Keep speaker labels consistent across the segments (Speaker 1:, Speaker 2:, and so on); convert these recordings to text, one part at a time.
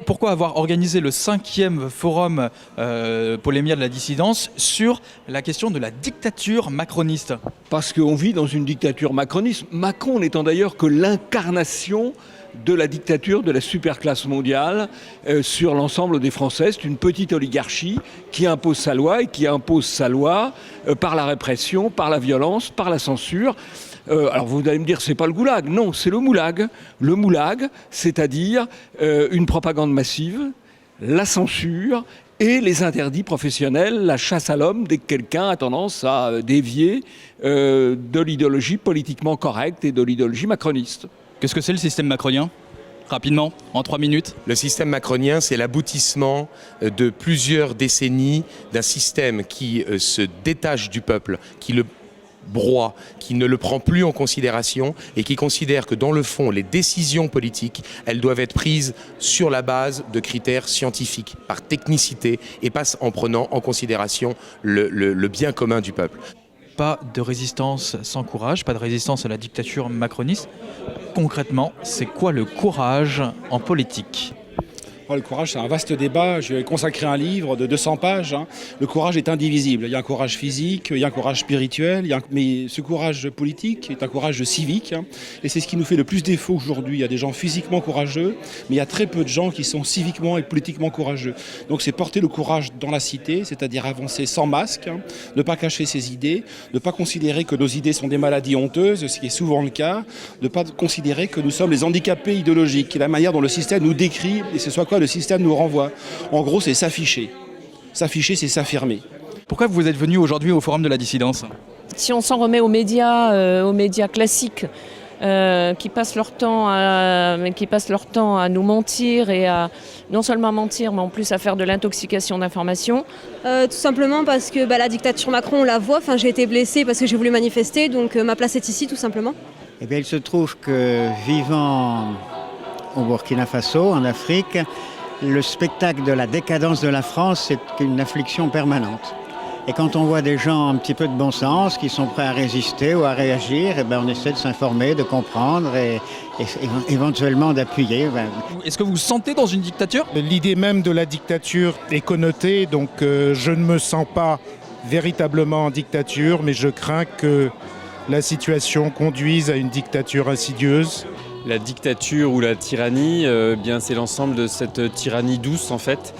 Speaker 1: pourquoi avoir organisé le 5e forum Polémia de la dissidence sur la question de la dictature macroniste?
Speaker 2: Parce qu'on vit dans une dictature macroniste. Macron n'étant d'ailleurs que l'incarnation de la dictature de la superclasse mondiale sur l'ensemble des Français. C'est une petite oligarchie qui impose sa loi et qui impose sa loi par la répression, par la violence, par la censure. Alors vous allez me dire, c'est pas le goulag. Non, c'est le moulag. Le moulag, c'est-à-dire une propagande massive, la censure et les interdits professionnels, la chasse à l'homme dès que quelqu'un a tendance à dévier de l'idéologie politiquement correcte et de l'idéologie macroniste.
Speaker 1: Qu'est-ce que c'est le système macronien? Rapidement, en 3 minutes.
Speaker 3: Le système macronien, c'est l'aboutissement de plusieurs décennies d'un système qui se détache du peuple, qui le broie, qui ne le prend plus en considération et qui considère que dans le fond, les décisions politiques, elles doivent être prises sur la base de critères scientifiques, par technicité et pas en prenant en considération le bien commun du peuple.
Speaker 1: Pas de résistance sans courage, pas de résistance à la dictature macroniste. Concrètement, c'est quoi le courage en politique ?
Speaker 4: Le courage, c'est un vaste débat. Je vais consacrer un livre de 200 pages. Le courage est indivisible. Il y a un courage physique, il y a un courage spirituel, mais ce courage politique est un courage civique. Et c'est ce qui nous fait le plus défaut aujourd'hui. Il y a des gens physiquement courageux, mais il y a très peu de gens qui sont civiquement et politiquement courageux. Donc c'est porter le courage dans la cité, c'est-à-dire avancer sans masque, ne pas cacher ses idées, ne pas considérer que nos idées sont des maladies honteuses, ce qui est souvent le cas, ne pas considérer que nous sommes les handicapés idéologiques, qui est la manière dont le système nous décrit, et c'est soit quoi le système nous renvoie. En gros, c'est s'afficher. S'afficher, c'est s'affirmer.
Speaker 1: Pourquoi vous êtes venu aujourd'hui au Forum de la dissidence ?
Speaker 5: Si on s'en remet aux médias classiques qui passent leur temps à nous mentir et à non seulement mentir, mais en plus à faire de l'intoxication d'informations.
Speaker 6: Tout simplement parce que la dictature Macron, on la voit. J'ai été blessée parce que j'ai voulu manifester, donc ma place est ici, tout simplement.
Speaker 7: Eh bien, il se trouve que vivant au Burkina Faso, en Afrique, le spectacle de la décadence de la France, c'est une affliction permanente. Et quand on voit des gens un petit peu de bon sens, qui sont prêts à résister ou à réagir, on essaie de s'informer, de comprendre et éventuellement d'appuyer.
Speaker 1: Est-ce que vous vous sentez dans une dictature ?
Speaker 8: L'idée même de la dictature est connotée, donc je ne me sens pas véritablement en dictature, mais je crains que la situation conduise à une dictature insidieuse.
Speaker 9: La dictature ou la tyrannie, c'est l'ensemble de cette tyrannie douce en fait,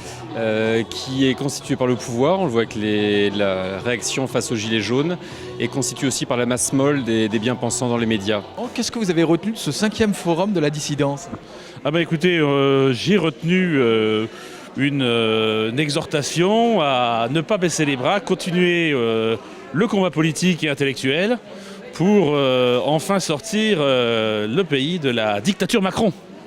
Speaker 9: qui est constituée par le pouvoir. On le voit avec la réaction face aux gilets jaunes, et constituée aussi par la masse molle des bien-pensants dans les médias.
Speaker 1: Qu'est-ce que vous avez retenu de ce 5e forum de la dissidence ?
Speaker 10: Écoutez, j'ai retenu une exhortation à ne pas baisser les bras, continuer le combat politique et intellectuel, pour enfin sortir le pays de la dictature Macron.